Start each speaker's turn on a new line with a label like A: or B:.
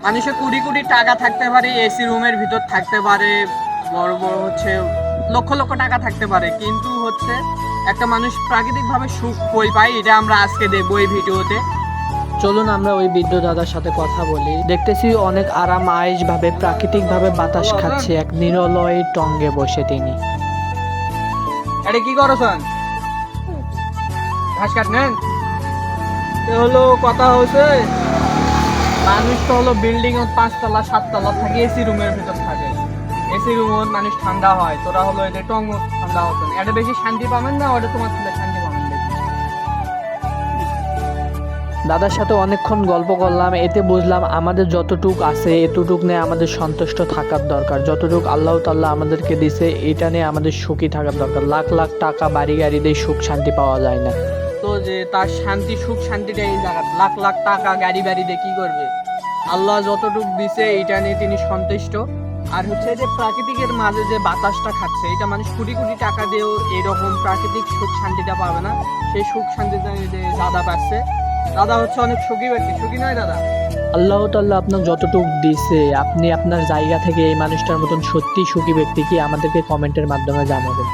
A: মানুষের কোটি কোটি টাকা থাকতে পারে, এসি রুমের ভিতর থাকতে পারে, বড় বড় হচ্ছে লক্ষ লক্ষ টাকা থাকতে পারে, কিন্তু হচ্ছে একটা মানুষ প্রাকৃতিকভাবে সুখ কই পায়, এটা আমরা আজকে দেখবো এই ভিডিওতে।
B: চলুন আমরা ওই বৃদ্ধ দাদার সাথে কথা বলি। দেখতেছি অনেক আরাম আয়েশ ভাবে প্রাকৃতিক ভাবে বাতাস খাচ্ছে এক নিরলয় টঙ্গে বসে তিনি।
A: এটা কি করছেন? ঘাস কাটনেন? এ হলো কথা হচ্ছে, মানুষ তো হলো বিল্ডিং 5 তলা 7 তলা থাকে, এসি রুমের ভিতর থাকে। এসি রুম মানুষ ঠান্ডা হয়, তোরা হলো এদের টং ঠান্ডা হতো না। এটা বেশি শান্তি পাবেন না, ওটা তোমার ছেলে শান্তি পাবেন বেশি।
B: দাদার সাথে অনেকক্ষণ গল্প করলাম, এতে বুঝলাম আমাদের যতটুক আছে এতটুক নিয়ে আমাদের সন্তুষ্ট থাকার দরকার। যতটুক আল্লাহ তাআলা আমাদেরকে দিছে এটা নিয়ে আমাদের সুখী থাকার দরকার। লাখ লাখ টাকা বাড়ি গাড়ি দিয়ে সুখ শান্তি পাওয়া যায় না।
A: তো যে তার শান্তি সুখ শান্তিটা এই জায়গা, লাখ লাখ টাকা গাড়ি বাড়ি দিয়ে কি করবে? আল্লাহ যতটুক দিছে এটা নিয়ে তিনি সন্তুষ্ট। আর হচ্ছে যে প্রাকৃতিকের মাঝে যে বাতাসটা খাচ্ছে, এটা মানুষ কোটি কোটি টাকা দিয়েও এরকম প্রাকৃতিক সুখ শান্তিটা পাবে না। সেই সুখ শান্তিটা যে দাদা পাচ্ছে, দাদা হচ্ছে অনেক সুখী ব্যক্তি। সুখী নয় দাদা?
B: আল্লাহ তাআলা আপনার যতটুক দিছে আপনি আপনার জায়গা থেকে এই মানুষটার মতন সত্যি সুখী ব্যক্তি কি আমাদেরকে কমেন্টের মাধ্যমে জানাবেন।